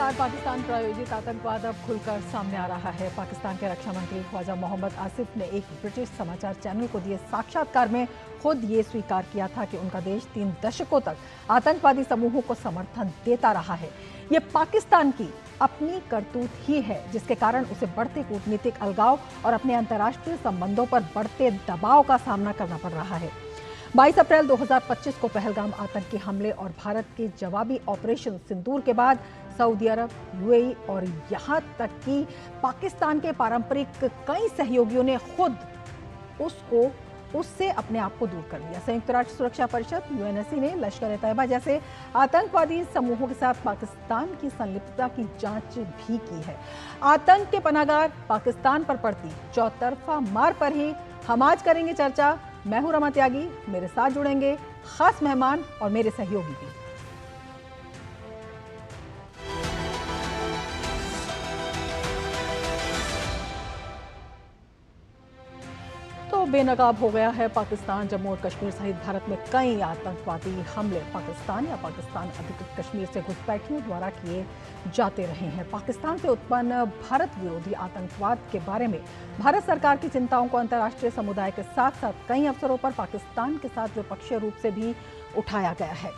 लगातार पाकिस्तान प्रायोजित आतंकवाद अब खुलकर सामने आ रहा है। पाकिस्तान के रक्षा मंत्री ख्वाजा मोहम्मद आसिफ ने एक ब्रिटिश समाचार चैनल को दिए साक्षात्कार में खुद ये स्वीकार किया था कि उनका देश 3 दशकों तक आतंकवादी समूहों को समर्थन देता रहा है। ये पाकिस्तान की अपनी करतूत ही है जिसके कारण उसे बढ़ते कूटनीतिक अलगाव और अपने अंतर्राष्ट्रीय संबंधों पर बढ़ते दबाव का सामना करना पड़ रहा है। 22 अप्रैल 2025 को पहलगाम आतंकी हमले और भारत के जवाबी ऑपरेशन सिंदूर के बाद सऊदी अरब, यूएई और यहां तक कि पाकिस्तान के पारंपरिक कई सहयोगियों ने खुद उससे अपने आप को दूर कर लिया। संयुक्त राष्ट्र सुरक्षा परिषद यूएनएससी ने लश्कर-ए-तैयबा जैसे आतंकवादी समूहों के साथ पाकिस्तान की संलिप्तता की जांच भी की है। आतंक के पनाहगार पाकिस्तान पर पड़ती चौतरफा मार पर ही हम आज करेंगे चर्चा। मैं हूं रमा त्यागी, मेरे साथ जुड़ेंगे खास मेहमान और मेरे सहयोगी भी। तो बेनकाब हो गया है पाकिस्तान। जम्मू और कश्मीर सहित भारत में कई आतंकवादी हमले पाकिस्तान या पाकिस्तान अधिकृत कश्मीर से घुसपैठियों द्वारा किए जाते रहे हैं। पाकिस्तान से उत्पन्न भारत विरोधी आतंकवाद के बारे में भारत सरकार की चिंताओं को अंतर्राष्ट्रीय समुदाय के साथ साथ कई अवसरों पर पाकिस्तान के साथ द्विपक्षीय रूप से भी उठाया गया है।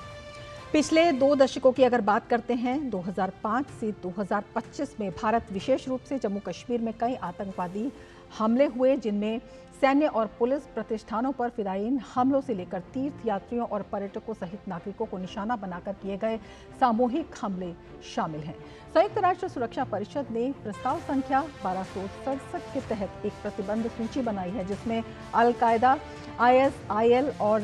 पिछले 2 दशकों की अगर बात करते हैं, 2005 से 2025 में भारत विशेष रूप से जम्मू कश्मीर में कई आतंकवादी हमले हुए, जिनमें सैन्य और पुलिस प्रतिष्ठानों पर फिदायीन हमलों से लेकर तीर्थ यात्रियों और पर्यटकों सहित नागरिकों को निशाना बनाकर किए गए सामूहिक हमले शामिल हैं। संयुक्त राष्ट्र सुरक्षा परिषद ने प्रस्ताव संख्या 1267 के तहत एक प्रतिबंध सूची बनाई है जिसमें अल-कायदा, ISIL और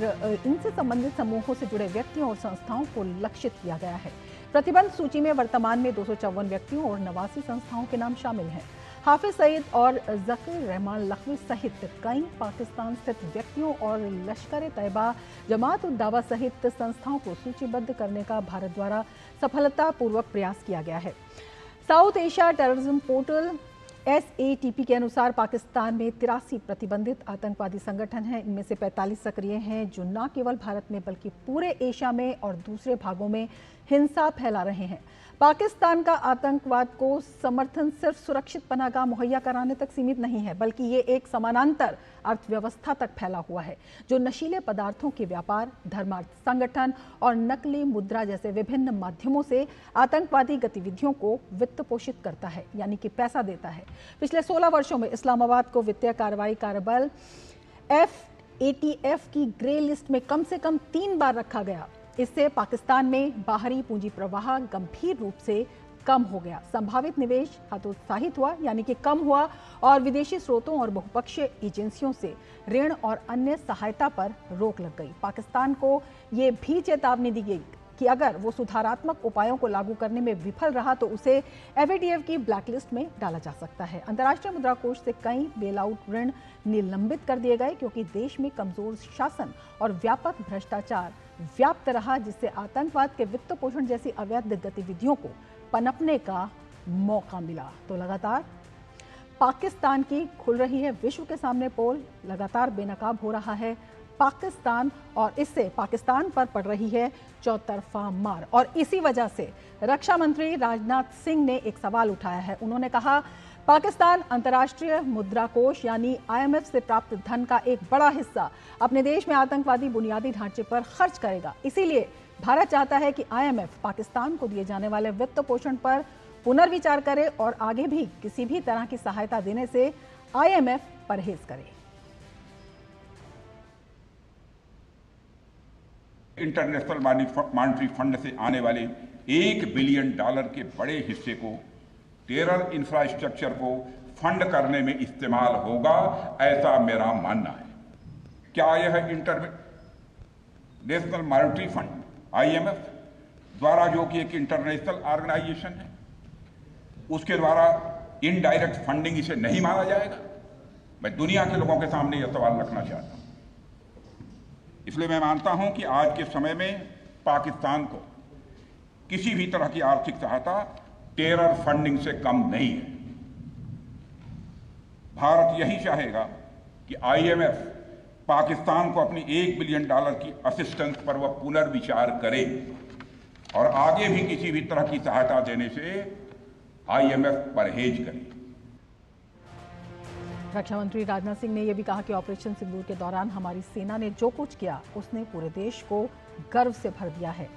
इनसे संबंधित समूहों से जुड़े व्यक्तियों और संस्थाओं को लक्षित किया गया है। प्रतिबंध सूची में वर्तमान में 254 व्यक्तियों और 89 संस्थाओं के नाम शामिल हैं। हाफिज सईद और ज़कीर रहमान लखवी सहित कई पाकिस्तान स्थित व्यक्तियों और लश्कर-ए-तैयबा, जमात-उद-दावा सहित संस्थाओं को सूचीबद्ध करने का भारत द्वारा सफलतापूर्वक प्रयास किया गया है। South Asia terrorism portal SATP के अनुसार पाकिस्तान में 83 प्रतिबंधित आतंकवादी संगठन हैं। इनमें से 45 सक्रिय हैं जो न केवल भारत में बल्कि पूरे एशिया में और दूसरे भागों में हिंसा फैला रहे हैं। पाकिस्तान का आतंकवाद को समर्थन सिर्फ सुरक्षित पनाहगाह मुहैया कराने तक सीमित नहीं है, बल्कि ये एक समानांतर अर्थव्यवस्था तक फैला हुआ है जो नशीले पदार्थों के व्यापार, धर्मार्थ संगठन और नकली मुद्रा जैसे विभिन्न माध्यमों से आतंकवादी गतिविधियों को वित्त पोषित करता है, यानी कि पैसा देता है। पिछले 16 वर्षों में इस्लामाबाद को वित्तीय कार्रवाई कार्यबल FATF की ग्रे लिस्ट में कम से कम 3 बार रखा गया। इससे पाकिस्तान में बाहरी पूंजी प्रवाह गंभीर रूप से कम हो गया, संभावित निवेश हतोत्साहित हुआ यानी कि कम हुआ और विदेशी स्रोतों और बहुपक्षीय एजेंसियों से ऋण और अन्य सहायता पर रोक लग गई। पाकिस्तान को ये भी चेतावनी दी गई कि अगर वो सुधारात्मक उपायों को लागू करने में विफल रहा तो उसे FATF की ब्लैकलिस्ट में डाला जा सकता है। अंतर्राष्ट्रीय मुद्रा कोष से कई बेलआउट ऋण निलंबित कर दिए गए क्योंकि देश में कमजोर शासन और व्यापक भ्रष्टाचार व्याप्त रहा, जिससे आतंकवाद के वित्त पोषण जैसी अवैध गतिविधियों को पनपने का मौका मिला। तो लगातार पाकिस्तान की खुल रही है विश्व के सामने पोल, लगातार बेनकाब हो रहा है पाकिस्तान और इससे पाकिस्तान पर पड़ रही है चौतरफा मार। और इसी वजह से रक्षा मंत्री राजनाथ सिंह ने एक सवाल उठाया है। उन्होंने कहा पाकिस्तान अंतर्राष्ट्रीय मुद्रा कोष यानी IMF से प्राप्त धन का एक बड़ा हिस्सा अपने देश में आतंकवादी बुनियादी ढांचे पर खर्च करेगा। इसीलिए भारत चाहता है कि IMF पाकिस्तान को दिए जाने वाले वित्त पोषण पर पुनर्विचार करे और आगे भी किसी भी तरह की सहायता देने से IMF परहेज करे। इंटरनेशनल मॉनेटरी फंड से आने वाले $1 बिलियन के बड़े हिस्से को टेरर इंफ्रास्ट्रक्चर को फंड करने में इस्तेमाल होगा, ऐसा मेरा मानना है। क्या यह इंटरनेशनल मॉनेटरी फंड IMF द्वारा, जो कि एक इंटरनेशनल ऑर्गेनाइजेशन है, उसके द्वारा इनडायरेक्ट फंडिंग इसे नहीं माना जाएगा? मैं दुनिया के लोगों के सामने यह सवाल रखना चाहता हूं। इसलिए मैं मानता हूं कि आज के समय में पाकिस्तान को किसी भी तरह की आर्थिक सहायता टेरर फंडिंग से कम नहीं है। भारत यही चाहेगा कि IMF पाकिस्तान को अपनी $1 बिलियन की असिस्टेंस पर वह पुनर्विचार करे और आगे भी किसी भी तरह की सहायता देने से IMF परहेज करे। रक्षा मंत्री राजनाथ सिंह ने यह भी कहा कि ऑपरेशन सिंदूर के दौरान हमारी सेना ने जो कुछ किया उसने पूरे देश को गर्व से भर दिया है।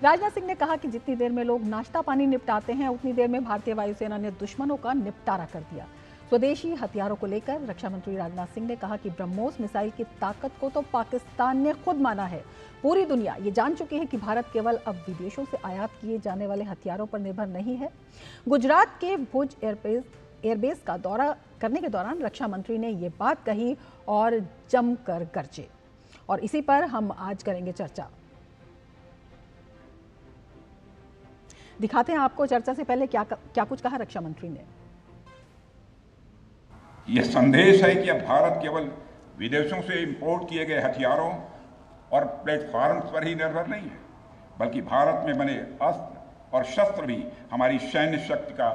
राजनाथ सिंह ने कहा कि जितनी देर में लोग नाश्ता पानी निपटाते हैं उतनी देर में भारतीय वायुसेना ने दुश्मनों का निपटारा कर दिया। स्वदेशी हथियारों को लेकर रक्षा मंत्री राजनाथ सिंह ने कहा कि ब्रह्मोस मिसाइल की ताकत को तो पाकिस्तान ने खुद माना है। पूरी दुनिया ये जान चुकी है कि भारत केवल अब विदेशों से आयात किए जाने वाले हथियारों पर निर्भर नहीं है। गुजरात के भुज एयरबेस का दौरा करने के दौरान रक्षा मंत्री ने ये बात कही और जमकर गरजे, और इसी पर हम आज करेंगे चर्चा। दिखाते हैं आपको चर्चा से पहले क्या कुछ कहा रक्षा मंत्री ने। यह संदेश है कि अब भारत केवल विदेशों से इंपोर्ट किए गए हथियारों और प्लेटफॉर्म्स पर ही निर्भर नहीं है, बल्कि भारत में बने अस्त्र और शस्त्र भी हमारी सैन्य शक्ति का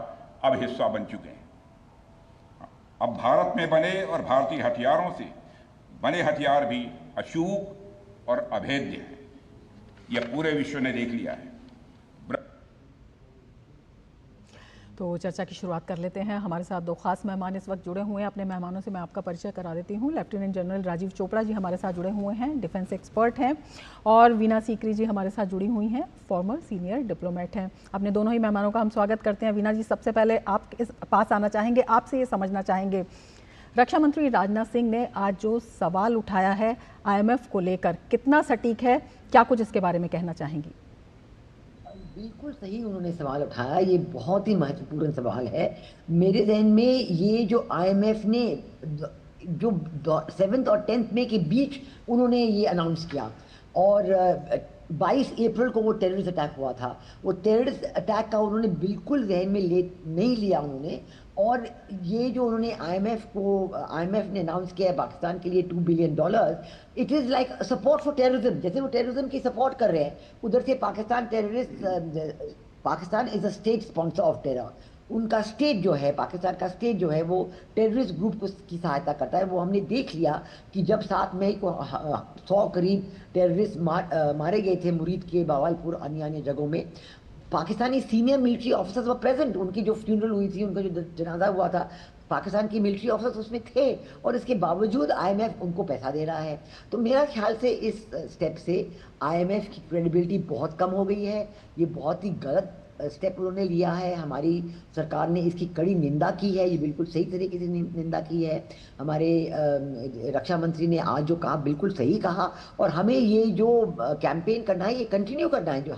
अब हिस्सा बन चुके हैं। अब भारत में बने और भारतीय हथियारों से बने हथियार भी अचूक और अभेद्य हैं। यह पूरे विश्व ने देख लिया है। तो चर्चा की शुरुआत कर लेते हैं। हमारे साथ दो खास मेहमान इस वक्त जुड़े हुए हैं। अपने मेहमानों से मैं आपका परिचय करा देती हूँ। लेफ्टिनेंट जनरल राजीव चोपड़ा जी हमारे साथ जुड़े हुए हैं, डिफेंस एक्सपर्ट हैं, और वीना सीकरी जी हमारे साथ जुड़ी हुई हैं, फॉर्मर सीनियर डिप्लोमेट हैं। अपने दोनों ही मेहमानों का हम स्वागत करते हैं। वीना जी, सबसे पहले आप इस पास आना चाहेंगे, आपसे ये समझना चाहेंगे, रक्षा मंत्री राजनाथ सिंह ने आज जो सवाल उठाया है IMF को लेकर, कितना सटीक है, क्या कुछ इसके बारे में कहना चाहेंगी? बिल्कुल सही उन्होंने सवाल उठाया। ये बहुत ही महत्वपूर्ण सवाल है। मेरे ज़हन में ये जो IMF ने जो 7th और 10th मई के बीच उन्होंने ये अनाउंस किया, और 22 अप्रैल को वो टेररिस्ट अटैक हुआ था, वो टेररिस्ट अटैक का उन्होंने बिल्कुल जहन में नहीं लिया उन्होंने। और ये जो उन्होंने IMF ने अनाउंस किया है पाकिस्तान के लिए $2 billion, it is like support for terrorism. जैसे वो टेररिज्म की सपोर्ट कर रहे हैं, उधर से Pakistan is a state sponsor of terror. उनका स्टेट जो है, पाकिस्तान का स्टेट जो है, वो टेररिस्ट ग्रुप की सहायता करता है। वो हमने देख लिया कि जब 7 मई को 100 करीब टेररिस्ट मारे गए थे मुरीद के, बावलपुर, अन्य जगहों में, Pakistani senior military officers were present. उनकी जो फ्यूनरल हुई थी, उनका जो जनाजा हुआ था, पाकिस्तान की मिलिट्री ऑफिसर्स उसमें थे, और इसके बावजूद IMF उनको पैसा दे रहा है। तो मेरा ख्याल से इस स्टेप से IMF की क्रेडिबिलिटी बहुत कम हो गई है। ये बहुत ही गलत स्टेप उन्होंने लिया है। हमारी सरकार ने इसकी कड़ी निंदा की है, ये बिल्कुल सही तरीके से निंदा की है। हमारे रक्षा मंत्री ने आज जो कहा बिल्कुल सही कहा, और हमें ये जो कैंपेन करना है ये कंटिन्यू करना है। जो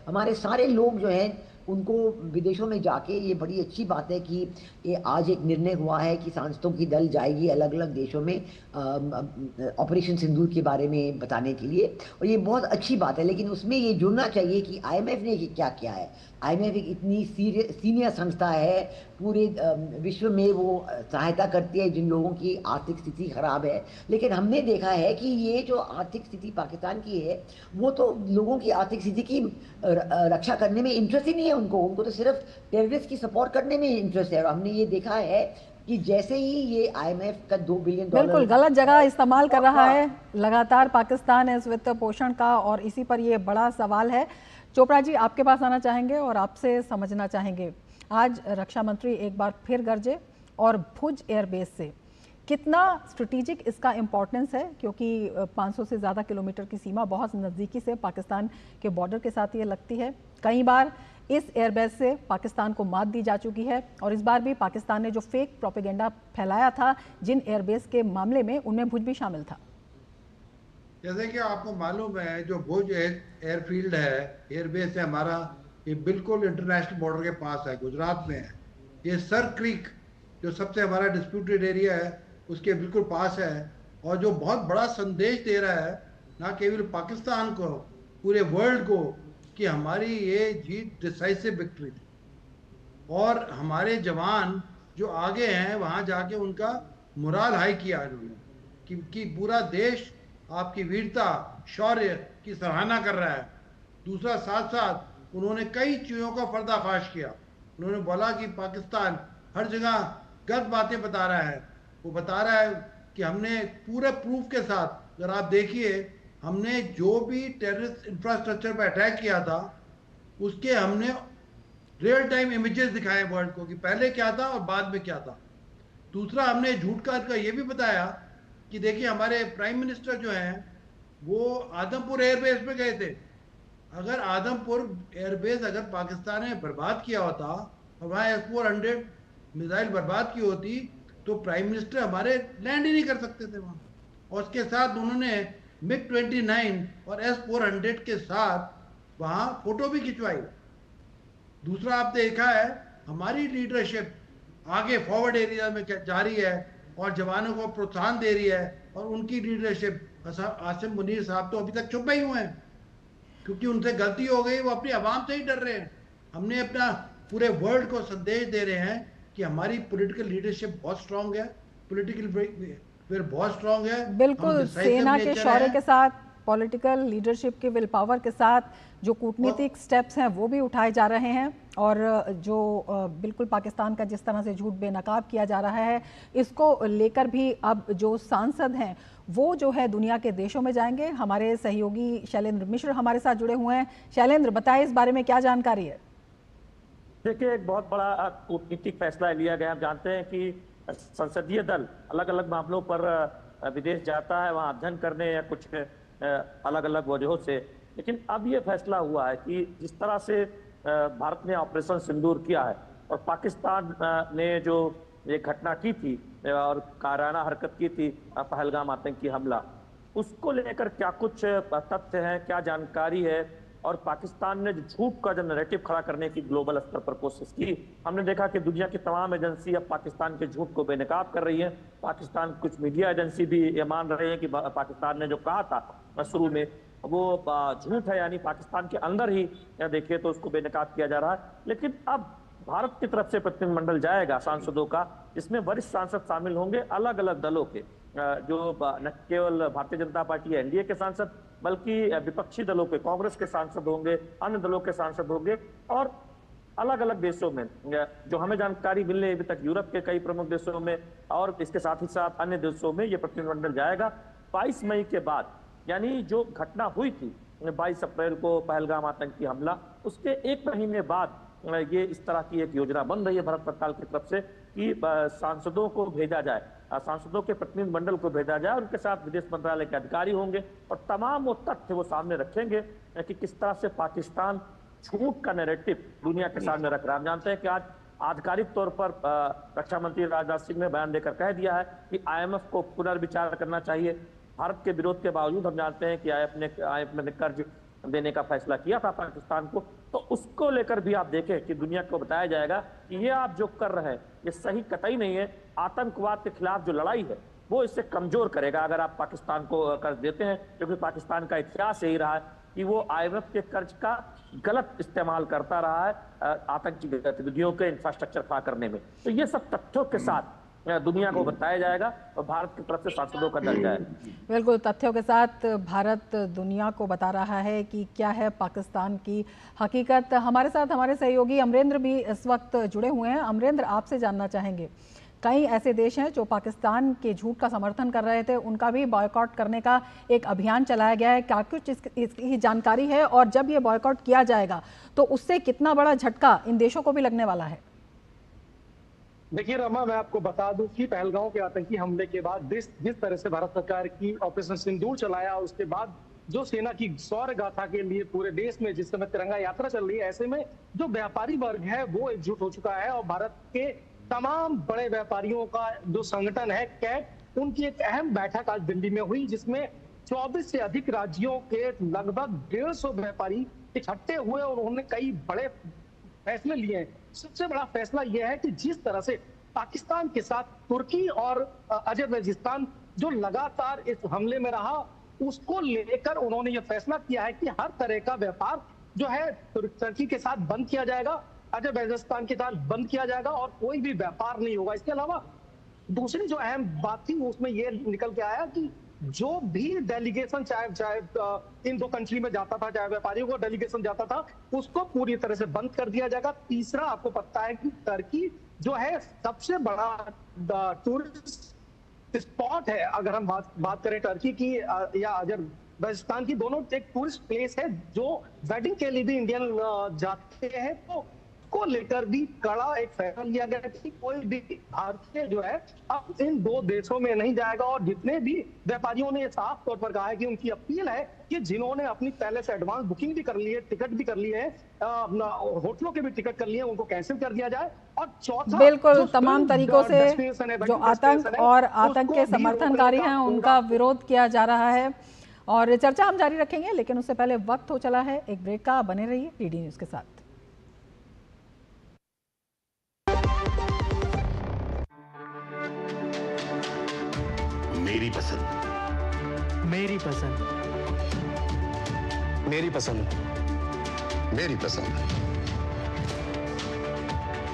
हमारे सारे लोग जो हैं उनको विदेशों में जाके, ये बड़ी अच्छी बात है कि ये आज एक निर्णय हुआ है कि सांसदों की दल जाएगी अलग अलग देशों में ऑपरेशन सिंदूर के बारे में बताने के लिए, और ये बहुत अच्छी बात है। लेकिन उसमें ये जुड़ना चाहिए कि IMF ने क्या किया है। IMF एक इतनी सीनियर संस्था है, पूरे विश्व में वो सहायता करती है जिन लोगों की आर्थिक स्थिति खराब है। लेकिन हमने देखा है कि ये जो आर्थिक स्थिति पाकिस्तान की है, वो तो लोगों की आर्थिक स्थिति की रक्षा करने में इंटरेस्ट ही नहीं है उनको तो सिर्फ टेररिस्ट की सपोर्ट करने में इंटरेस्ट है। और हमने ये देखा है कि जैसे ही ये IMF का $2 बिलियन बिल्कुल गलत जगह इस्तेमाल कर रहा है लगातार पाकिस्तान इस वित्त पोषण का, और इसी पर ये बड़ा सवाल है। चोपड़ा जी, आपके पास आना चाहेंगे और आपसे समझना चाहेंगे, आज रक्षा मंत्री एक बार फिर गरजे, और भुज एयरबेस से कितना स्ट्रेटेजिक इसका इम्पोर्टेंस है, क्योंकि 500 से ज़्यादा किलोमीटर की सीमा बहुत नज़दीकी से पाकिस्तान के बॉर्डर के साथ ये लगती है। कई बार इस एयरबेस से पाकिस्तान को मात दी जा चुकी है, और इस बार भी पाकिस्तान ने जो फेक प्रोपेगेंडा फैलाया था जिन एयरबेस के मामले में, उनमें भुज भी शामिल था। जैसे कि आपको मालूम है, जो भुज एयरफील्ड है, एयरबेस है हमारा, ये बिल्कुल इंटरनेशनल बॉर्डर के पास है, गुजरात में है। ये सर क्रीक जो सबसे हमारा डिस्प्यूटेड एरिया है उसके बिल्कुल पास है, और जो बहुत बड़ा संदेश दे रहा है ना केवल पाकिस्तान को, पूरे वर्ल्ड को, कि हमारी ये जीत डिसाइसिव विक्ट्री थी। और हमारे जवान जो आगे हैं वहाँ जाके उनका मुराल हाई किया इन्होंने कि पूरा देश आपकी वीरता, शौर्य की सराहना कर रहा है। दूसरा, साथ साथ उन्होंने कई चीज़ों का पर्दाफाश किया। उन्होंने बोला कि पाकिस्तान हर जगह गलत बातें बता रहा है। वो बता रहा है कि हमने पूरे प्रूफ के साथ, अगर आप देखिए, हमने जो भी टेररिस्ट इंफ्रास्ट्रक्चर पर अटैक किया था उसके हमने रियल टाइम इमेजेस दिखाए वर्ल्ड को कि पहले क्या था और बाद में क्या था। दूसरा, हमने झूठ का ये भी बताया कि देखिए हमारे प्राइम मिनिस्टर जो हैं वो आदमपुर एयरबेस पे गए थे। अगर आदमपुर एयरबेस अगर पाकिस्तान ने बर्बाद किया होता और वहाँ S-400 मिसाइल बर्बाद की होती तो प्राइम मिनिस्टर हमारे लैंड ही नहीं कर सकते थे वहाँ। और उसके साथ उन्होंने MiG-29 और S-400 के साथ वहाँ फोटो भी खिंचवाई। दूसरा, आप देखा है हमारी लीडरशिप आगे फॉरवर्ड एरिया में जा रही है और जवानों को प्रोत्साहन दे रही है, और उनकी लीडरशिप आसिम मुनीर साहब तो अभी तक चुप ही हुए हैं क्योंकि उनसे गलती हो गई, वो अपनी आवाम से ही डर रहे हैं। हमने अपना पूरे वर्ल्ड को संदेश दे रहे हैं कि हमारी पॉलिटिकल लीडरशिप बहुत स्ट्रांग है, पॉलिटिकल फिर बहुत स्ट्रांग है। बिल्कुल, सेना के शौर्य के साथ, पॉलिटिकल लीडरशिप के विल पावर के साथ जो कूटनीतिक स्टेप्स हैं वो भी उठाए जा रहे हैं, और जो बिल्कुल पाकिस्तान का जिस तरह से झूठ बेनकाब किया जा रहा है, इसको लेकर भी अब जो सांसद हैं वो जो है दुनिया के देशों में जाएंगे। हमारे सहयोगी शैलेंद्र मिश्र हमारे साथ जुड़े हुए हैं। शैलेंद्र, बताएं इस बारे में क्या जानकारी है? देखिए, एक बहुत बड़ा कूटनीतिक फैसला लिया गया। हम जानते हैं कि संसदीय दल अलग अलग मामलों पर विदेश जाता है, वहाँ अध्ययन करने या कुछ अलग अलग वजहों से, लेकिन अब ये फैसला हुआ है कि जिस तरह से भारत ने ऑपरेशन सिंदूर किया है और पाकिस्तान ने जो ये घटना की थी और कायराना हरकत की थी, पहलगाम आतंकी हमला, उसको लेकर क्या कुछ तथ्य हैं, क्या जानकारी है, और पाकिस्तान ने झूठ का जो नैरेटिव खड़ा करने की ग्लोबल स्तर पर कोशिश की। हमने देखा कि दुनिया की तमाम एजेंसी अब पाकिस्तान के झूठ को बेनकाब कर रही है। पाकिस्तान कुछ मीडिया एजेंसी भी ये मान रहे हैं कि पाकिस्तान ने जो कहा था शुरू में वो झूठ है, यानी पाकिस्तान के अंदर ही देखिए तो उसको बेनकाब किया जा रहा है। लेकिन अब भारत की तरफ से प्रतिनिधिमंडल जाएगा सांसदों का, जिसमें वरिष्ठ सांसद शामिल होंगे अलग अलग दलों के, जो न केवल भारतीय जनता पार्टी एनडीए के सांसद बल्कि विपक्षी दलों के, कांग्रेस के सांसद होंगे, अन्य दलों के सांसद होंगे, और अलग अलग देशों में जो हमें जानकारी मिल रही है अभी तक यूरोप के कई प्रमुख देशों में और इसके साथ ही साथ अन्य देशों में ये प्रतिनिधिमंडल जाएगा 22 मई के बाद। यानी जो घटना हुई थी 22 अप्रैल को पहलगाम आतंकी हमला, उसके एक महीने बाद ये इस तरह की एक योजना बन रही है भारत सरकार की तरफ से कि सांसदों को भेजा जाए, सांसदों के प्रतिनिधिमंडल को भेजा जाए, उनके साथ विदेश मंत्रालय के अधिकारी होंगे और तमाम वो तथ्य वो सामने रखेंगे कि किस तरह से पाकिस्तान झूठ का नैरेटिव दुनिया के सामने रख रहा है। हम जानते हैं कि आज आधिकारिक तौर पर रक्षा मंत्री राजनाथ सिंह ने बयान देकर कह दिया है कि IMF को पुनर्विचार करना चाहिए। भारत के विरोध के बावजूद हम जानते हैं कि IMF ने कर्ज देने का फैसला किया था पाकिस्तान को, तो उसको लेकर भी आप देखें कि दुनिया को बताया जाएगा कि ये आप जो कर रहे हैं ये सही कतई नहीं है। आतंकवाद के खिलाफ जो लड़ाई है वो इससे कमजोर करेगा अगर आप पाकिस्तान को कर्ज देते हैं, क्योंकि पाकिस्तान का इतिहास यही रहा है कि वो IMF के कर्ज का गलत इस्तेमाल करता रहा है आतंकी गतिविधियों के इंफ्रास्ट्रक्चर खड़ा करने में। तो ये सब तथ्यों के साथ दुनिया को बताया जाएगा और भारत की तरफ से सांसदों का दल जाएगा। बिल्कुल, तथ्यों के साथ भारत दुनिया को बता रहा है कि क्या है पाकिस्तान की हकीकत। हमारे साथ हमारे सहयोगी अमरेंद्र भी इस वक्त जुड़े हुए हैं। अमरेंद्र, आपसे जानना चाहेंगे, कई ऐसे देश हैं जो पाकिस्तान के झूठ का समर्थन कर रहे थे, उनका भी बॉयकॉट करने का एक अभियान चलाया गया है, क्या कुछ इसकी जानकारी है? और जब ये बॉयकॉट किया जाएगा तो उससे कितना बड़ा झटका इन देशों को भी लगने वाला है? देखिए रमा, मैं आपको बता दूं कि पहलगाम के आतंकी हमले के बाद जिस तरह से भारत सरकार की ऑपरेशन सिंदूर चलाया, उसके बाद जो सेना की शौर्य गाथा के लिए पूरे देश में जिस समय तिरंगा यात्रा चल रही है, ऐसे में जो व्यापारी वर्ग है वो एकजुट हो चुका है और भारत के तमाम बड़े व्यापारियों का जो संगठन है कैट, उनकी एक अहम बैठक आज दिल्ली में हुई, जिसमें 24 से अधिक राज्यों के लगभग 150 व्यापारी इकट्ठे हुए और उन्होंने कई बड़े फैसले लिए हैं। सबसे बड़ा फैसला यह है कि जिस तरह से पाकिस्तान के साथ तुर्की और अजरबैजान जो लगातार इस हमले में रहा, उसको लेकर उन्होंने यह फैसला किया है कि हर तरह का व्यापार जो है तुर्की के साथ बंद किया जाएगा, अजरबैजान के साथ बंद किया जाएगा और कोई भी व्यापार नहीं होगा। इसके अलावा दूसरी जो अहम बात थी उसमें यह निकल के आया कि जो भी डेलीगेशन चाहे इन दो कंट्री में जाता था, चाहे व्यापारियों को डेलीगेशन जाता था, उसको पूरी तरह से बंद कर दिया जाएगा। तीसरा, आपको पता है कि टर्की जो है सबसे बड़ा टूरिस्ट स्पॉट है, अगर हम बात करें टर्की की या राजस्थान की दोनों एक टूरिस्ट प्लेस है, जो वेडिंग के लिए भी इंडियन जाते हैं। तो को लेकर भी कड़ा एक फैसला लिया गया कि कोई भी भारतीय जो है अब इन दो देशों में नहीं जाएगा। और जितने भी व्यापारियों ने साफ तौर पर कहा है कि उनकी अपील है कि जिन्होंने अपनी पहले से एडवांस बुकिंग भी कर ली है, टिकट भी कर लिए है, होटलों के भी टिकट कर लिए हैं, उनको कैंसिल कर दिया जाए। और चौथा, बिल्कुल तमाम तरीकों से जो आतंक और आतंक के समर्थनकारी हैं उनका विरोध किया जा रहा है। और चर्चा हम जारी रखेंगे, लेकिन उससे पहले वक्त हो चला है एक ब्रेक का। बने रहिए डीडी न्यूज के साथ। मेरी पसंद, मेरी पसंद, मेरी पसंद, मेरी पसंद,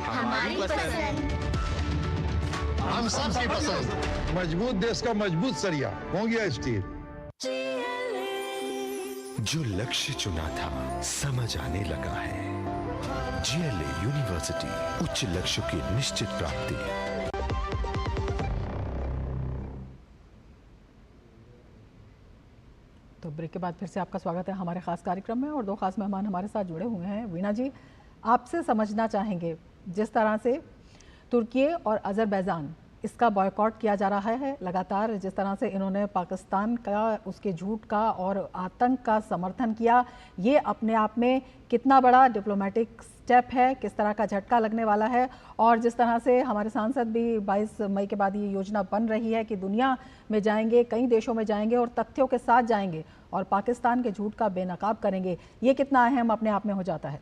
हमारी पसंद, हम सबकी पसंद। मजबूत देश का मजबूत सरिया हो गया स्टील। जो लक्ष्य चुना था समझ आने लगा है। GLA यूनिवर्सिटी, उच्च लक्ष्य की निश्चित प्राप्ति। तो ब्रेक के बाद फिर से आपका स्वागत है हमारे खास कार्यक्रम में, और दो खास मेहमान हमारे साथ जुड़े हुए हैं। वीणा जी, आपसे समझना चाहेंगे, जिस तरह से तुर्की और अजरबैजान इसका बॉयकॉट किया जा रहा है लगातार, जिस तरह से इन्होंने पाकिस्तान का, उसके झूठ का और आतंक का समर्थन किया, ये अपने आप में कितना बड़ा डिप्लोमेटिक स्टेप है, किस तरह का झटका लगने वाला है। और जिस तरह से हमारे सांसद भी 22 मई के बाद ये योजना बन रही है कि दुनिया में जाएंगे, कई देशों में जाएंगे और तथ्यों के साथ जाएंगे और पाकिस्तान के झूठ का बेनकाब करेंगे, ये कितना अहम अपने आप में हो जाता है?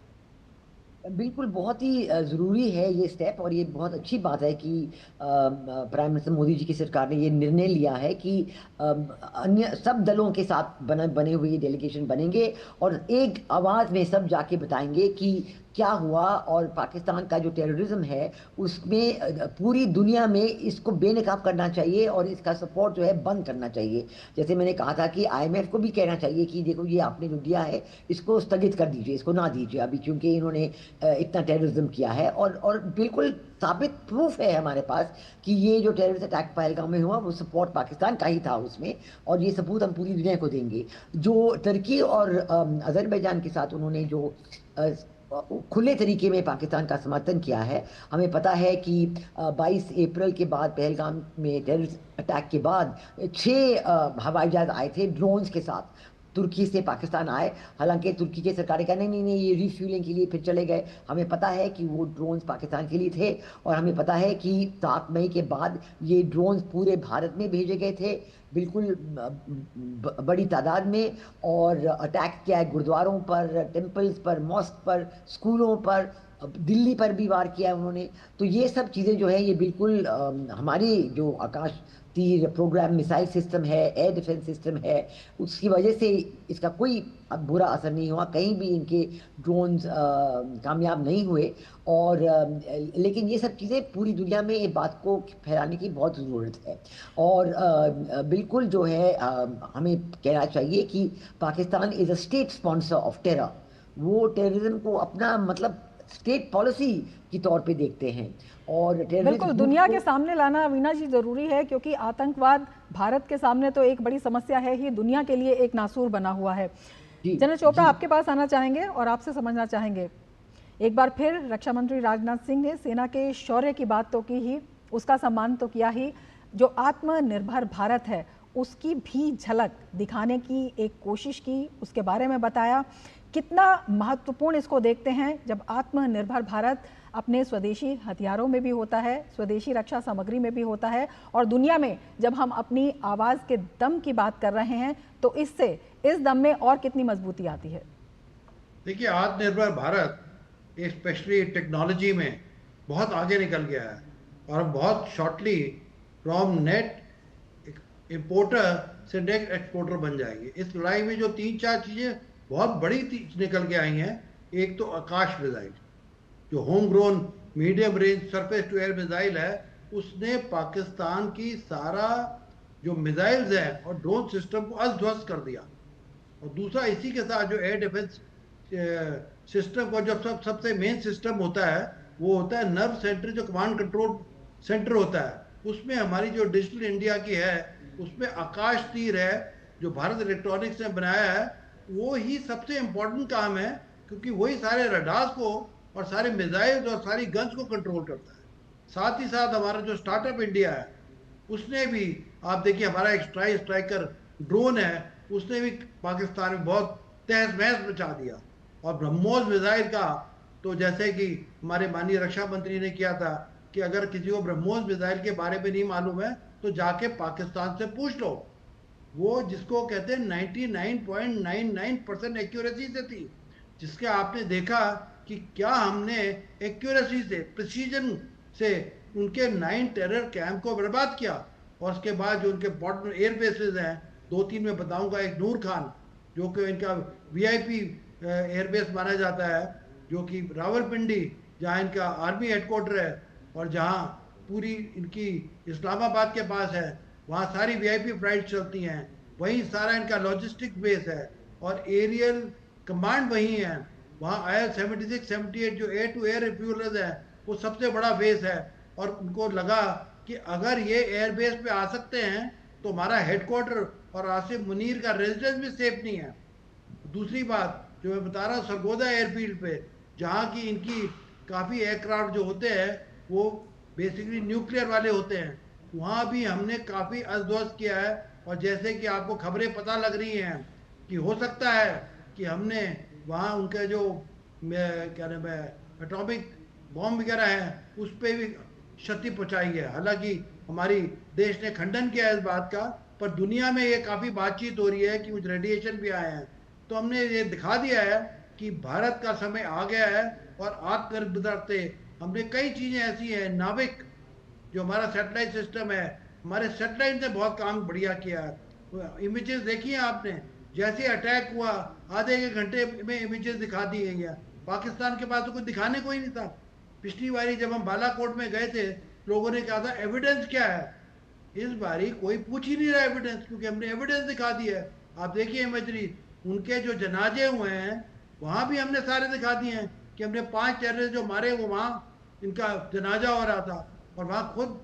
बिल्कुल बहुत ही ज़रूरी है ये स्टेप, और ये बहुत अच्छी बात है कि प्राइम मिनिस्टर मोदी जी की सरकार ने ये निर्णय लिया है कि अन्य सब दलों के साथ बने हुए ये डेलीगेशन बनेंगे और एक आवाज़ में सब जाके बताएंगे कि क्या हुआ, और पाकिस्तान का जो टेररिज्म है उसमें पूरी दुनिया में इसको बेनकाब करना चाहिए और इसका सपोर्ट जो है बंद करना चाहिए। जैसे मैंने कहा था कि IMF को भी कहना चाहिए कि देखो ये आपने जो दिया है इसको स्थगित कर दीजिए, इसको ना दीजिए अभी, क्योंकि इन्होंने इतना टेररिज्म किया है। और बिल्कुल साबित प्रूफ है हमारे पास कि ये जो टेररिस्ट अटैक पहलगाम में हुआ वो सपोर्ट पाकिस्तान का ही था उसमें, और ये सबूत हम पूरी दुनिया को देंगे। जो तुर्की और अजरबैजान के साथ उन्होंने जो खुले तरीके में पाकिस्तान का समर्थन किया है, हमें पता है कि 22 अप्रैल के बाद पहलगाम में टेररिस्ट अटैक के बाद 6 हवाई जहाज आए थे ड्रोन्स के साथ, तुर्की से पाकिस्तान आए। हालांकि तुर्की की सरकार ने कहा नहीं नहीं नहीं, ये रिफ्यूलिंग के लिए फिर चले गए। हमें पता है कि वो ड्रोन्स पाकिस्तान के लिए थे, और हमें पता है कि 7 मई के बाद ये ड्रोन्स पूरे भारत में भेजे गए थे, बिल्कुल बड़ी तादाद में, और अटैक किया है गुरुद्वारों पर, टेम्पल्स पर, मॉस्क पर, स्कूलों पर, दिल्ली पर भी वार किया है उन्होंने। तो ये सब चीज़ें जो है ये बिल्कुल हमारी जो आकाश तीर प्रोग्राम मिसाइल सिस्टम है, एयर डिफेंस सिस्टम है, उसकी वजह से इसका कोई बुरा असर नहीं हुआ, कहीं भी इनके ड्रोन्स कामयाब नहीं हुए। और लेकिन ये सब चीज़ें पूरी दुनिया में ये बात को फैलाने की बहुत ज़रूरत है। और बिल्कुल जो है हमें कहना चाहिए कि Pakistan is a state sponsor of terror. वो टेररिज्म को अपना मतलब स्टेट पॉलिसी के तौर पे देखते हैं, और बिल्कुल दुनिया के सामने लाना वीणा जी जरूरी है, क्योंकि आतंकवाद भारत के सामने तो एक बड़ी समस्या है ही, दुनिया के लिए एक नासूर बना हुआ है। जनरल चोपड़ा, आपके पास आना चाहेंगे और आपसे समझना चाहेंगे, एक बार फिर रक्षा मंत्री राजनाथ सिंह ने सेना के शौर्य की बात तो की ही, उसका सम्मान तो किया ही, जो आत्मनिर्भर भारत है उसकी भी झलक दिखाने की एक कोशिश की, उसके बारे में बताया। कितना महत्वपूर्ण इसको देखते हैं जब आत्मनिर्भर भारत अपने स्वदेशी हथियारों में भी होता है, स्वदेशी रक्षा सामग्री में भी होता है, और दुनिया में जब हम अपनी आवाज़ के दम की बात कर रहे हैं तो इससे इस दम में और कितनी मजबूती आती है? देखिए, आत्मनिर्भर भारत स्पेशली टेक्नोलॉजी में बहुत आगे निकल गया है, और हम बहुत शॉर्टली फ्रॉम नेट इंपोर्टर से नेट एक्सपोर्टर बन जाएंगे। इस लड़ाई में जो 3-4 चीज़ें बहुत बड़ी निकल के आई हैं, एक तो आकाश मिसाइल, जो home grown medium range surface to air missile है, उसने पाकिस्तान की सारा जो मिसाइल्स हैं और ड्रोन सिस्टम को अस्त ध्वस्त कर दिया। और दूसरा इसी के साथ जो एयर डिफेंस सिस्टम का जो सबसे मेन सिस्टम होता है वो होता है नर्व सेंटर, जो कमांड कंट्रोल सेंटर होता है। उसमें हमारी जो डिजिटल इंडिया की है उसमें आकाश तीर है, जो भारत इलेक्ट्रॉनिक्स ने बनाया है वो ही सबसे इम्पोर्टेंट काम है, क्योंकि वही सारे रडार्स को और सारे मिसाइल्स और सारी गन्स को कंट्रोल करता है। साथ ही साथ हमारा जो स्टार्टअप इंडिया है उसने भी, आप देखिए हमारा एक स्ट्राइकर ड्रोन है, उसने भी पाकिस्तान में बहुत तहस महस मचा दिया। और ब्रह्मोस मिसाइल का तो जैसे कि हमारे माननीय रक्षा मंत्री ने किया था कि अगर किसी को ब्रह्मोस मिसाइल के बारे में नहीं मालूम है तो जाके पाकिस्तान से पूछ लो, वो जिसको कहते हैं 99.99% एक्यूरेसी से थी, जिसके आपने देखा कि क्या हमने एक्यूरेसी से, प्रिसीजन से उनके 9 टेरर कैंप को बर्बाद किया। और उसके बाद जो उनके बॉर्डर एयर बेसेस हैं, 2-3 में बताऊंगा। एक नूर खान जो कि इनका वीआईपी एयरबेस माना जाता है, जो कि रावलपिंडी जहाँ इनका आर्मी हेडक्वार्टर है और जहाँ पूरी इनकी इस्लामाबाद के पास है, वहाँ सारी वीआईपी फ्लाइट चलती हैं, वहीं सारा इनका लॉजिस्टिक बेस है और एरियल कमांड वहीं है। वहाँ IL-76, 78 जो एयर टू एयर रिफ्यूलर्स है वो सबसे बड़ा बेस है। और उनको लगा कि अगर ये एयरबेस पे आ सकते हैं तो हमारा हेडक्वार्टर और आसिफ मुनीर का रेजिडेंस भी सेफ नहीं है। दूसरी बात जो मैं बता रहा हूँ, सरगोदा एयरफील्ड पे जहाँ की इनकी काफ़ी एयरक्राफ्ट जो होते हैं वो बेसिकली न्यूक्लियर वाले होते हैं, वहाँ भी हमने काफ़ी अस्त किया है। और जैसे कि आपको खबरें पता लग रही हैं कि हो सकता है कि हमने वहाँ उनके जो क्या नाम है एटॉमिक बॉम्ब वगैरह हैं उस पर भी क्षति पहुँचाई है। हालांकि हमारी देश ने खंडन किया है इस बात का, पर दुनिया में ये काफ़ी बातचीत हो रही है कि कुछ रेडिएशन भी आए हैं। तो हमने ये दिखा दिया है कि भारत का समय आ गया है और आत्मनिर्भर से हमने कई चीज़ें ऐसी हैं, नाविक जो हमारा सैटेलाइट सिस्टम है, हमारे सैटेलाइट ने बहुत काम बढ़िया किया है। इमेजेस देखी हैं आपने, जैसे अटैक हुआ आधे एक घंटे में इमेजेस दिखा दी गई हैं। पाकिस्तान के पास तो कुछ दिखाने को ही नहीं था। पिछली बारी जब हम बालाकोट में गए थे लोगों ने कहा था एविडेंस क्या है, इस बारी कोई पूछ ही नहीं रहा एविडेंस, क्योंकि हमने एविडेंस दिखा दी है। आप देखिए इमेजरी, उनके जो जनाजे हुए हैं वहाँ भी हमने सारे दिखा दिए हैं कि हमने 5 टेररिस्ट जो मारे वो वहाँ इनका जनाजा हो रहा था और वहाँ खुद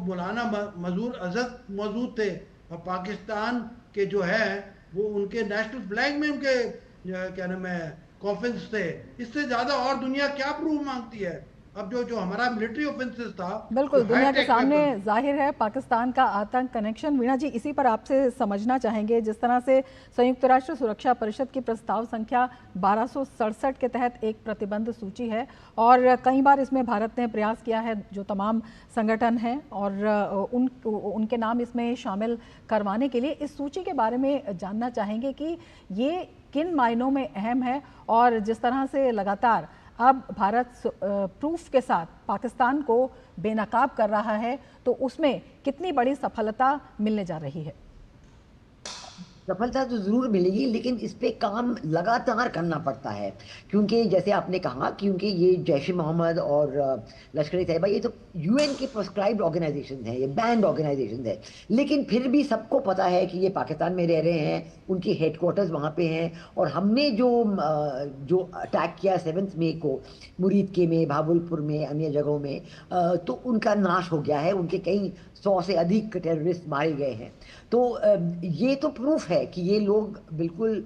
मौलाना मजूर अजद मौजूद थे और पाकिस्तान के जो है वो उनके नेशनल फ्लैग में उनके क्या नाम है कॉफिन्स थे। इससे ज़्यादा और दुनिया क्या प्रूफ मांगती है। अब जो हमारा मिलिट्री ऑफेंसेस था बिल्कुल दुनिया के सामने जाहिर है पाकिस्तान का आतंक कनेक्शन। वीणा जी, इसी पर आपसे समझना चाहेंगे, जिस तरह से संयुक्त राष्ट्र सुरक्षा परिषद की प्रस्ताव संख्या 1267 के तहत एक प्रतिबंध सूची है और कई बार इसमें भारत ने प्रयास किया है जो तमाम संगठन हैं और उनके नाम इसमें शामिल करवाने के लिए। इस सूची के बारे में जानना चाहेंगे कि ये किन मायनों में अहम है और जिस तरह से लगातार अब भारत प्रूफ के साथ पाकिस्तान को बेनकाब कर रहा है तो उसमें कितनी बड़ी सफलता मिलने जा रही है? सफलता तो ज़रूर मिलेगी, लेकिन इस पे काम लगातार करना पड़ता है, क्योंकि जैसे आपने कहा क्योंकि ये जैश ए मोहम्मद और लश्कर तैयबा ये तो यूएन के प्रिस्क्राइब्ड ऑर्गेनाइजेशन है, ये बैंड ऑर्गेनाइजेशन है, लेकिन फिर भी सबको पता है कि ये पाकिस्तान में रह रहे हैं, उनके हेडक्वार्टर्स वहाँ पे हैं। और हमने जो अटैक किया 7 मई को मुरीदके में, भावलपुर में, अन्य जगहों में, तो उनका नाश हो गया है, उनके कई 100 से अधिक टेररिस्ट मारे गए हैं। तो ये तो प्रूफ है कि ये लोग बिल्कुल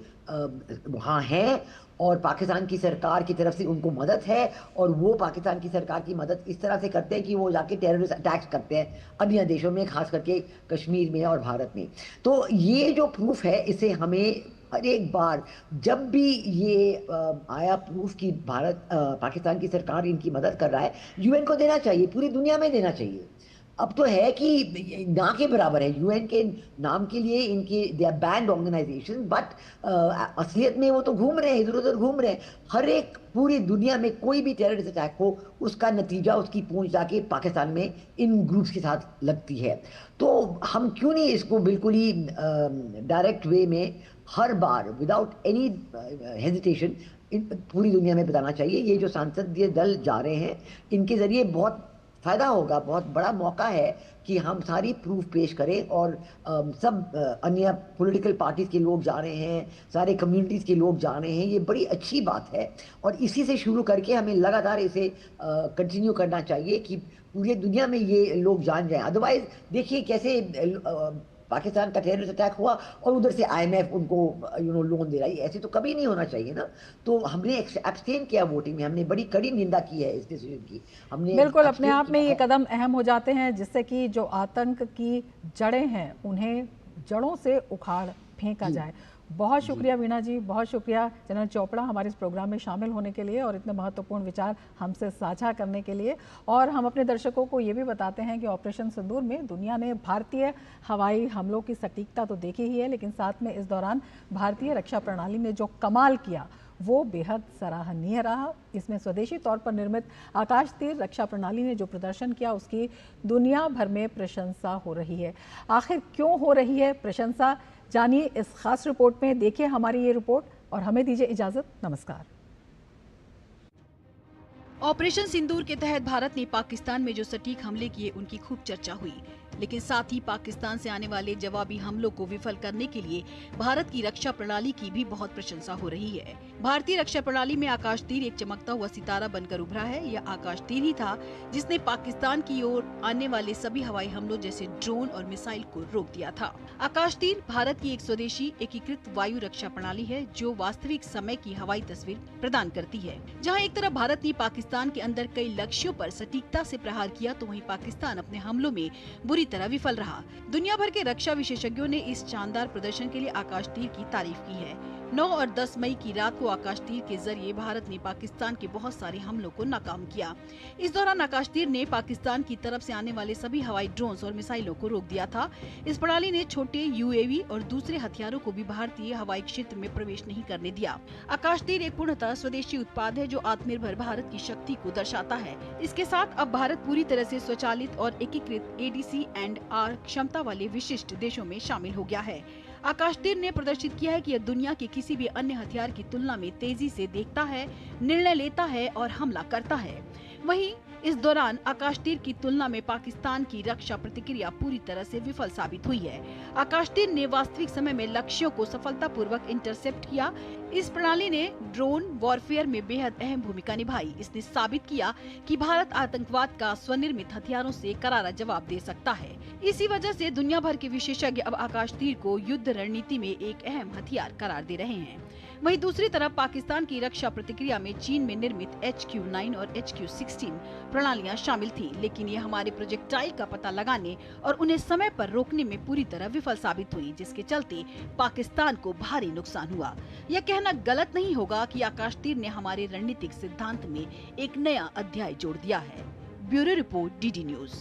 वहाँ हैं और पाकिस्तान की सरकार की तरफ से उनको मदद है और वो पाकिस्तान की सरकार की मदद इस तरह से करते हैं कि वो जाके टेररिस्ट अटैक्स करते हैं अन्य देशों में, खास करके कश्मीर में और भारत में। तो ये जो प्रूफ है इसे हमें हर एक बार जब भी ये आया प्रूफ कि भारत पाकिस्तान की सरकार इनकी मदद कर रहा है, यूएन को देना चाहिए, पूरी दुनिया में देना चाहिए। अब तो है कि ना के बराबर है, यूएन के नाम के लिए इनके they are banned organisation, but असलियत में वो तो घूम रहे हैं, इधर उधर घूम रहे हैं। हर एक पूरी दुनिया में कोई भी टेररिस्ट अटैक हो उसका नतीजा, उसकी पूंछ जाके पाकिस्तान में इन ग्रुप्स के साथ लगती है। तो हम क्यों नहीं इसको बिल्कुल ही डायरेक्ट वे में हर बार विदाउट एनी हेजिटेशन पूरी दुनिया में बताना चाहिए। ये जो संसदीय दल जा रहे हैं इनके ज़रिए बहुत फ़ायदा होगा, बहुत बड़ा मौका है कि हम सारी प्रूफ पेश करें और सब अन्य पॉलिटिकल पार्टीज़ के लोग जा रहे हैं, सारे कम्युनिटीज़ के लोग जा रहे हैं, ये बड़ी अच्छी बात है। और इसी से शुरू करके हमें लगातार इसे कंटिन्यू करना चाहिए कि पूरी दुनिया में ये लोग जान जाएं। अदरवाइज़ देखिए कैसे पाकिस्तान का टेररिस्ट अटैक हुआ और उधर से IMF उनको लोन दे रहा है, ऐसे तो कभी नहीं होना चाहिए ना। तो हमने एब्सटेन किया वोटिंग में, हमने बड़ी कड़ी निंदा की है इस डिसीजन की। हमने बिल्कुल अपने आप में ये कदम अहम हो जाते हैं जिससे कि जो आतंक की जड़ें हैं उन्हें जड़ों से उखाड़ फेंका जाए। बहुत शुक्रिया वीणा जी, बहुत शुक्रिया जनरल चोपड़ा हमारे इस प्रोग्राम में शामिल होने के लिए और इतने महत्वपूर्ण विचार हमसे साझा करने के लिए। और हम अपने दर्शकों को ये भी बताते हैं कि ऑपरेशन सिंदूर में दुनिया ने भारतीय हवाई हमलों की सटीकता तो देखी ही है, लेकिन साथ में इस दौरान भारतीय रक्षा प्रणाली ने जो कमाल किया वो बेहद सराहनीय रहा। इसमें स्वदेशी तौर पर निर्मित आकाश तीर रक्षा प्रणाली ने जो प्रदर्शन किया उसकी दुनिया भर में प्रशंसा हो रही है। आखिर क्यों हो रही है प्रशंसा, जानिए इस खास रिपोर्ट में। देखिए हमारी ये रिपोर्ट और हमें दीजिए इजाजत। नमस्कार। ऑपरेशन सिंदूर के तहत भारत ने पाकिस्तान में जो सटीक हमले किए उनकी खूब चर्चा हुई, लेकिन साथ ही पाकिस्तान से आने वाले जवाबी हमलों को विफल करने के लिए भारत की रक्षा प्रणाली की भी बहुत प्रशंसा हो रही है। भारतीय रक्षा प्रणाली में आकाश तीर एक चमकता हुआ सितारा बनकर उभरा है। यह आकाश तीर ही था जिसने पाकिस्तान की ओर आने वाले सभी हवाई हमलों जैसे ड्रोन और मिसाइल को रोक दिया था। आकाश तीर भारत की एक स्वदेशी एकीकृत वायु रक्षा प्रणाली है जो वास्तविक समय की हवाई तस्वीर प्रदान करती है। जहाँ एक तरफ भारत ने पाकिस्तान के अंदर कई लक्ष्यों पर सटीकता से प्रहार किया, तो वहीं पाकिस्तान अपने हमलों में बुरी तरह विफल रहा। दुनिया भर के रक्षा विशेषज्ञों ने इस शानदार प्रदर्शन के लिए आकाश तीर की तारीफ की है। 9 और 10 मई की रात को आकाश तीर के जरिए भारत ने पाकिस्तान के बहुत सारे हमलों को नाकाम किया। इस दौरान आकाश तीर ने पाकिस्तान की तरफ से आने वाले सभी हवाई ड्रोन्स और मिसाइलों को रोक दिया था। इस प्रणाली ने छोटे UAV और दूसरे हथियारों को भी भारतीय हवाई क्षेत्र में प्रवेश नहीं करने दिया। आकाश तीर एक पूर्णतः स्वदेशी उत्पाद है जो आत्मनिर्भर भारत की शक्ति को दर्शाता है। इसके साथ अब भारत पूरी तरह से स्वचालित और एकीकृत ADC&R क्षमता वाले विशिष्ट देशों में शामिल हो गया है। आकाश तीर ने प्रदर्शित किया है कि यह दुनिया के किसी भी अन्य हथियार की तुलना में तेजी से देखता है, निर्णय लेता है और हमला करता है। वहीं इस दौरान आकाश तीर की तुलना में पाकिस्तान की रक्षा प्रतिक्रिया पूरी तरह से विफल साबित हुई है। आकाश तीर ने वास्तविक समय में लक्ष्यों को सफलतापूर्वक इंटरसेप्ट किया। इस प्रणाली ने ड्रोन वॉरफेयर में बेहद अहम भूमिका निभाई। इसने साबित किया कि भारत आतंकवाद का स्वनिर्मित हथियारों से करारा जवाब दे सकता है। इसी वजह से दुनिया भर के विशेषज्ञ अब आकाश तीर को युद्ध रणनीति में एक अहम हथियार करार दे रहे हैं। वहीं दूसरी तरफ पाकिस्तान की रक्षा प्रतिक्रिया में चीन में निर्मित HQ-9 और HQ-16 प्रणालियां शामिल थी, लेकिन ये हमारे प्रोजेक्टाइल का पता लगाने और उन्हें समय पर रोकने में पूरी तरह विफल साबित हुई, जिसके चलते पाकिस्तान को भारी नुकसान हुआ। यह कहना गलत नहीं होगा कि आकाश तीर ने हमारे रणनीतिक सिद्धांत में एक नया अध्याय जोड़ दिया है। Bureau report DD news.